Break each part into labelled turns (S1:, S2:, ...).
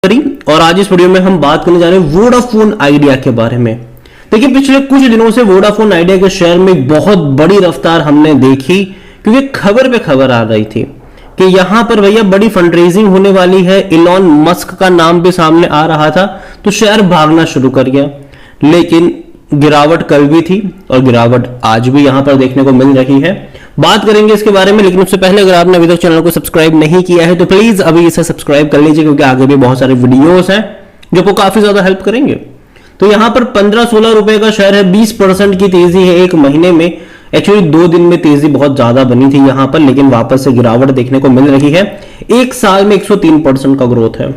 S1: और आज इस वीडियो में हम बात करने जा रहे हैं वोडाफोन आइडिया के बारे में। देखिए, पिछले कुछ दिनों से वोडाफोन आइडिया के शेयर में बहुत बड़ी रफ्तार हमने देखी, क्योंकि खबर पे खबर आ रही थी कि यहां पर भैया बड़ी फंडरेजिंग होने वाली है। इलॉन मस्क का नाम भी सामने आ रहा था, तो शेयर भागना शुरू कर गया। लेकिन गिरावट कल भी थी और गिरावट आज भी यहां पर देखने को मिल रही है। बात करेंगे इसके बारे में, लेकिन उससे पहले अगर आपने अभी तक चैनल को सब्सक्राइब नहीं किया है तो प्लीज अभी इसे सब्सक्राइब कर लीजिए, क्योंकि आगे भी बहुत सारे वीडियोस हैं जो आपको काफी ज्यादा हेल्प करेंगे। तो यहां पर 15-16 रुपए का शेयर है, 20% की तेजी है एक महीने में। एक्चुअली 2 दिन में तेजी बहुत ज्यादा बनी थी यहां पर, लेकिन वापस से गिरावट देखने को मिल रही है। एक साल में 103% का ग्रोथ है,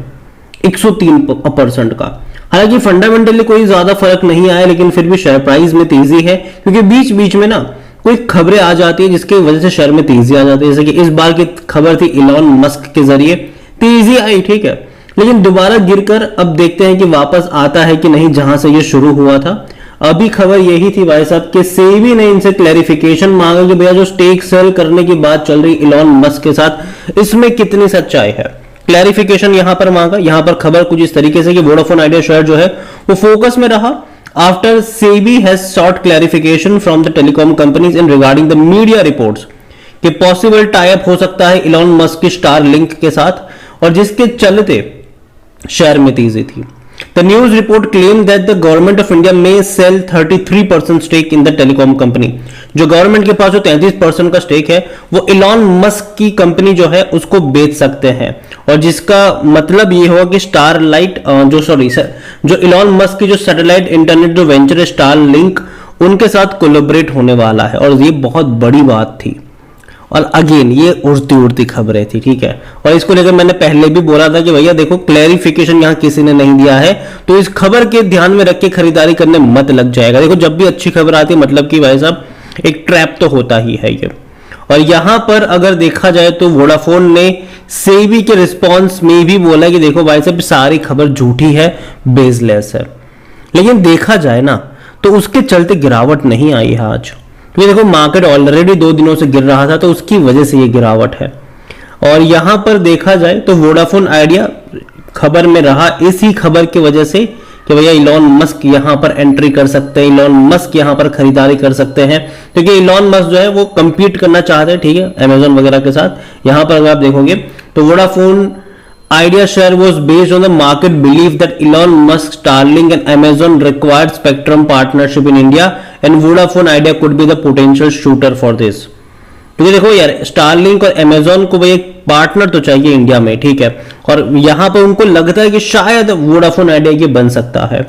S1: 103% का। हालांकि फंडामेंटली कोई ज्यादा फर्क नहीं आया, लेकिन फिर भी शेयर प्राइस में तेजी है, क्योंकि बीच बीच में ना कोई खबरें आ जाती है जिसकी वजह से शेयर में तेजी आ जाती है। जैसे कि इस बार की खबर थी इलॉन मस्क के जरिए तेजी आई, ठीक है, लेकिन दोबारा गिरकर अब देखते हैं कि वापस आता है कि नहीं जहां से ये शुरू हुआ था। अभी खबर यही थी भाई साहब कि सेबी ने इनसे क्लैरिफिकेशन मांगा कि भैया जो स्टेक सेल करने की बात चल रही इलॉन मस्क के साथ, इसमें कितनी सच्चाई है। क्लैरिफिकेशन यहां पर मांगा। यहां पर खबर कुछ इस तरीके से कि वोडाफोन आइडिया शेयर जो है वो फोकस में रहा after SEBI has short clarification from the telecom companies in regarding the media reports कि पॉसिबल टाई अप हो सकता है इलॉन मस्क की स्टार लिंक के साथ, और जिसके चलते शेयर में तेजी थी। The news report claimed that the government of India may sell 33% stake in the telecom company। जो गवर्नमेंट के पास जो 33% का स्टेक है वो इलॉन मस्क की कंपनी जो है उसको बेच सकते हैं, और जिसका मतलब ये होगा कि स्टारलाइट जो इलॉन मस्क की जो सैटेलाइट इंटरनेट जो वेंचर है स्टार लिंक, उनके साथ कोलैबोरेट होने वाला है। और ये बहुत बड़ी बात थी, और अगेन ये उड़ती उड़ती खबरें थी, ठीक है। और इसको लेकर मैंने पहले भी बोला था कि भैया देखो, क्लैरिफिकेशन यहां किसी ने नहीं दिया है, तो इस खबर के ध्यान में रख के खरीदारी करने मत लग जाएगा। देखो, जब भी अच्छी खबर आती है मतलब कि भाई साहब एक ट्रैप तो होता ही है ये। और यहां पर अगर देखा जाए तो वोडाफोन ने सेबी के रिस्पॉन्स में भी बोला कि देखो भाई साहब सारी खबर झूठी है, बेसलेस है। लेकिन देखा जाए ना तो उसके चलते गिरावट नहीं आई है आज। तो ये देखो, मार्केट ऑलरेडी 2 दिनों से गिर रहा था, तो उसकी वजह से ये गिरावट है। और यहां पर देखा जाए तो वोडाफोन आइडिया खबर में रहा इसी खबर की वजह से कि भैया इलॉन मस्क यहां पर एंट्री कर सकते हैं, इलॉन मस्क यहां पर खरीदारी कर सकते हैं, क्योंकि इलॉन मस्क जो है वो कंपीट करना चाहते हैं, ठीक है, अमेजॉन वगैरह के साथ। यहां पर अगर आप देखोगे तो Vodafone Idea share was based on the market belief that Elon Musk, Starlink and Amazon required spectrum partnership in India and Vodafone Idea could be the potential shooter for this। तो देखो यार, स्टारलिंक और Amazon को भाई एक partner तो चाहिए India में, ठीक है, और यहां पर उनको लगता है कि शायद वोडाफोन आइडिया ये बन सकता है।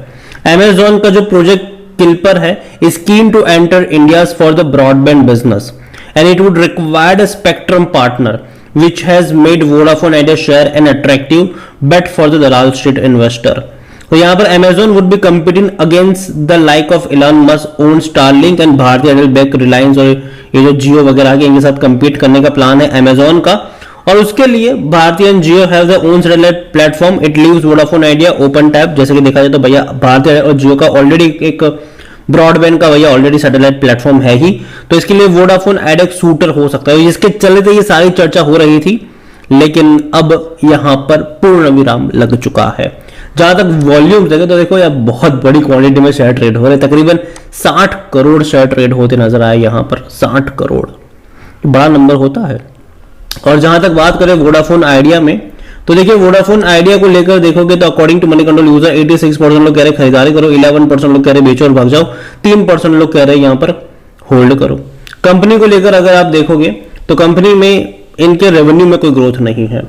S1: Amazon का जो प्रोजेक्ट किल्पर है is keen to enter India for the broadband business and it would require a spectrum partner, which has made Vodafone Idea share an attractive bet for the Dalal Street investor। तो यहाँ पर Amazon would be competing against the like of Elon Musk owned Starlink and भारतीय Airtel back Reliance, और ये जो जियो वगैरह के इनके साथ compete करने का प्लान है Amazon का। और उसके लिए भारतीय and Jio have their own satellite platform, it leaves Vodafone Idea open tap। जैसे कि देखा जाए तो भैया भारतीय और जियो का ऑलरेडी एक ब्रॉडबैंड का भैया ऑलरेडी सैटेलाइट प्लेटफॉर्म है ही, तो इसके लिए वोडाफोन आइडिया शूटर हो सकता है, जिसके चलते ये सारी चर्चा हो रही थी। लेकिन अब यहां पर पूर्ण विराम लग चुका है। जहां तक वॉल्यूम देखे तो देखो यार, बहुत बड़ी क्वांटिटी में शेयर ट्रेड हो रहे, तकरीबन 60 करोड़ शेयर ट्रेड होते नजर आए यहां पर। 60 करोड़ बड़ा नंबर होता है। और जहां तक बात करें वोडाफोन आइडिया में, तो देखिए वोडाफोन आइडिया को लेकर देखोगे तो according to Moneycontrol user 86% लोग कह रहे खरीदारी करो, 11% लोग कह रहे बेचो और भाग जाओ, 3% लोग कह रहे यहां पर होल्ड करो। कंपनी को लेकर अगर आप देखोगे तो कंपनी में इनके रेवेन्यू में कोई ग्रोथ नहीं है।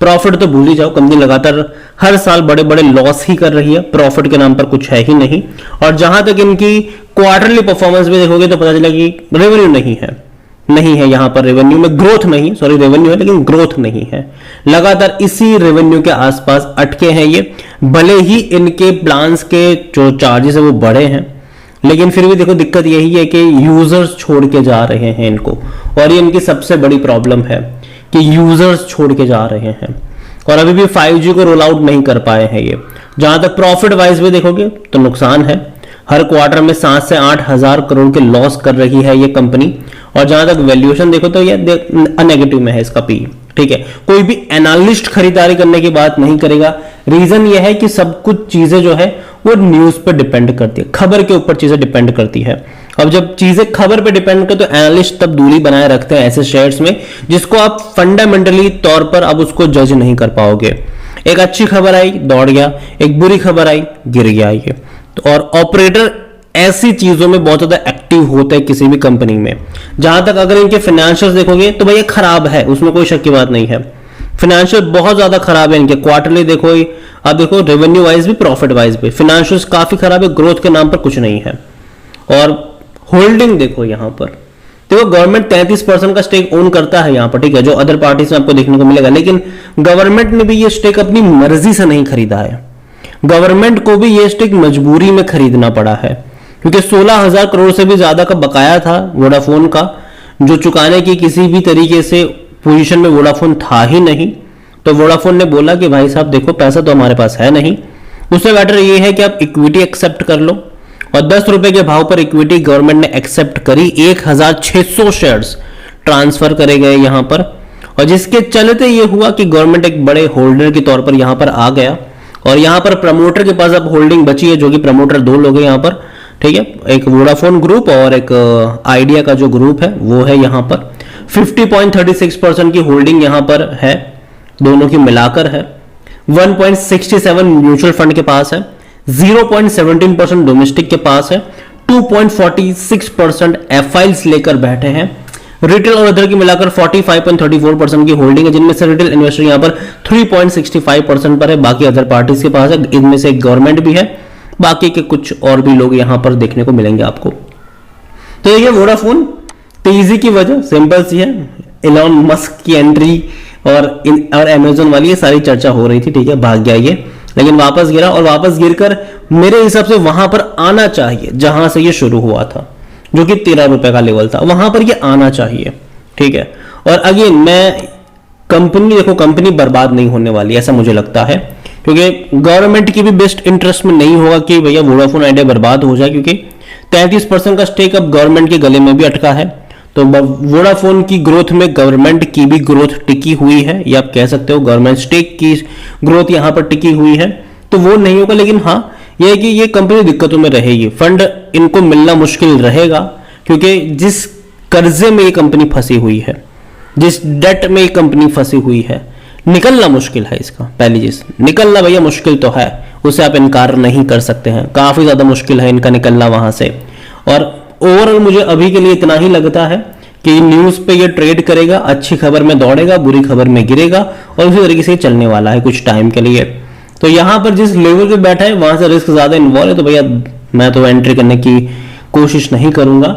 S1: प्रॉफिट तो भूल ही जाओ, कंपनी लगातार हर साल बड़े बड़े लॉस ही कर रही है, प्रॉफिट के नाम पर कुछ है ही नहीं। और जहां तक इनकी क्वार्टरली परफॉर्मेंस भी देखोगे तो पता चला कि रेवेन्यू नहीं है यहां पर, रेवेन्यू में ग्रोथ नहीं, सॉरी रेवेन्यू है लेकिन ग्रोथ नहीं है। लगातार इसी रेवेन्यू के आसपास अटके हैं ये। भले ही इनके प्लान्स के जो चार्जेस है वो बढ़े हैं, लेकिन फिर भी देखो दिक्कत यही है कि यूजर्स छोड़ के जा रहे हैं इनको, और ये इनकी सबसे बड़ी प्रॉब्लम है कि यूजर्स छोड़ के जा रहे हैं, और अभी भी 5G को रोल आउट नहीं कर पाए हैं ये। जहां तक प्रॉफिट वाइज भी देखोगे तो नुकसान है, हर क्वार्टर में 7 से 8 हजार करोड़ के लॉस कर रही है ये कंपनी। और जहां तक वैल्यूएशन देखो तो ये नेगेटिव में है इसका पी। ठीक है, कोई भी एनालिस्ट खरीदारी करने की बात नहीं करेगा। रीजन यह है कि सब कुछ चीजें जो है वो न्यूज पर डिपेंड करती है, खबर के ऊपर चीजें डिपेंड करती है। अब जब चीजें खबर पे डिपेंड करते तो एनालिस्ट तब दूरी बनाए रखते हैं ऐसे शेयर्स में जिसको आप फंडामेंटली तौर पर अब उसको जज नहीं कर पाओगे। एक अच्छी खबर आई दौड़ गया, एक बुरी खबर आई गिर गया ये। तो और ऑपरेटर ऐसी चीजों में बहुत ज्यादा एक्टिव होते हैं किसी भी कंपनी में। जहां तक अगर इनके फाइनेंशियल्स देखोगे तो भैया खराब है, उसमें कोई शक की बात नहीं है। फाइनेंशियल बहुत ज्यादा खराब है इनके, क्वार्टरली देखो, आप देखो रेवेन्यू वाइज भी प्रॉफिट वाइज भी फाइनेंशियल्स काफी खराब है, ग्रोथ के नाम पर कुछ नहीं है। और होल्डिंग देखो यहां पर, देखो गवर्नमेंट 33% का स्टेक ओन करता है यहां पर, ठीक है, जो अदर पार्टीज में आपको देखने को मिलेगा। लेकिन गवर्नमेंट ने भी ये स्टेक अपनी मर्जी से नहीं खरीदा है, गवर्नमेंट को भी ये स्टेक मजबूरी में खरीदना पड़ा है, क्योंकि 16,000 करोड़ से भी ज्यादा का बकाया था वोडाफोन का, जो चुकाने की किसी भी तरीके से पोजीशन में वोडाफोन था ही नहीं। तो वोडाफोन ने बोला कि भाई साहब देखो पैसा तो हमारे पास है नहीं, उससे बेटर ये है कि आप इक्विटी एक्सेप्ट कर लो। और 10 रुपए के भाव पर इक्विटी गवर्नमेंट ने एक्सेप्ट करी, 1,600 शेयर्स ट्रांसफर करे गए यहां पर। और जिसके चलते ये हुआ कि गवर्नमेंट एक बड़े होल्डर के तौर पर यहां पर आ गया। और यहां पर प्रमोटर के पास अब होल्डिंग बची है, जो कि प्रमोटर 2 लोग हैं यहां पर, ठीक है, एक वोडाफोन ग्रुप और एक आइडिया का जो ग्रुप है वो है यहां पर। 50.36% की होल्डिंग यहां पर है, दोनों की मिलाकर है। 1.67 म्यूचुअल फंड के पास है, 0.17% डोमेस्टिक के पास है, 2.46% एफआईएल्स लेकर बैठे हैं। रिटेल और अदर की मिलाकर 45.34% की होल्डिंग है, जिनमें से रिटेल इन्वेस्टर यहां पर 3.65% पर है, बाकी अदर पार्टीज के पास है, इनमें से एक गवर्नमेंट भी है, बाकी के कुछ और भी लोग यहां पर देखने को मिलेंगे आपको। तो ये वोडाफोन तेजी की वजह सिंपल सी है, इलॉन मस्क की एंट्री और अमेजन वाली ये सारी चर्चा हो रही थी, ठीक है, भाग गया ये, लेकिन वापस गिरा और वापस गिरकर मेरे हिसाब से वहां पर आना चाहिए जहां से ये शुरू हुआ था, जो कि 13 रुपए का लेवल था, वहां पर ये आना चाहिए, ठीक है। और अगेन मैं कंपनी देखो, कंपनी बर्बाद नहीं होने वाली ऐसा मुझे लगता है, क्योंकि गवर्नमेंट की भी बेस्ट इंटरेस्ट में नहीं होगा कि भैया वोडाफोन आइडिया बर्बाद हो जाए, क्योंकि 33% का स्टेक अब गवर्नमेंट के गले में भी अटका है। तो वोडाफोन की ग्रोथ में गवर्नमेंट की भी ग्रोथ टिकी हुई है, ये आप कह सकते हो, गवर्नमेंट स्टेक की ग्रोथ यहां पर टिकी हुई है, तो वो नहीं होगा। लेकिन हाँ ये है कि ये कंपनी दिक्कतों में रहेगी, फंड इनको मिलना मुश्किल रहेगा, क्योंकि जिस कर्जे में ये कंपनी फंसी हुई है, जिस डेट में ये कंपनी फंसी हुई है, निकलना मुश्किल है इसका। पहली चीज, निकलना भैया मुश्किल तो है, उसे आप इनकार नहीं कर सकते हैं, काफी ज्यादा मुश्किल है इनका निकलना वहां से। और ओवरऑल मुझे अभी के लिए इतना ही लगता है कि न्यूज पे ये ट्रेड करेगा, अच्छी खबर में दौड़ेगा, बुरी खबर में गिरेगा, और उसी तरीके से चलने वाला है कुछ टाइम के लिए। तो यहां पर जिस लेवल पे बैठा है वहां से रिस्क ज्यादा इन्वॉल्व है, तो भैया मैं तो एंट्री करने की कोशिश नहीं करूंगा।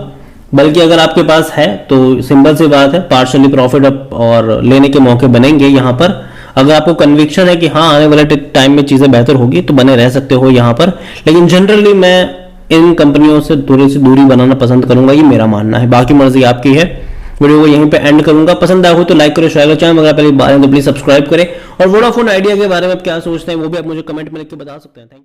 S1: बल्कि अगर आपके पास है तो सिंपल सी बात है, पार्शली प्रॉफिट अप और लेने के मौके बनेंगे यहां पर। अगर आपको कन्विक्शन है कि हाँ आने वाले टाइम में चीजें बेहतर होगी तो बने रह सकते हो यहां पर। लेकिन जनरली मैं इन कंपनियों से थोड़ी सी दूरी बनाना पसंद करूंगा, ये मेरा मानना है, बाकी मर्जी आपकी है। वीडियो को यहीं पे एंड करूंगा, पसंद आया हो तो लाइक करो, शेयर करो, चैनल अगर पहली बार है तो प्लीज सब्सक्राइब करें। और वोडाफोन आइडिया के बारे में आप क्या सोचते हैं वो भी आप मुझे कमेंट में लिख के बता सकते हैं। Thank you.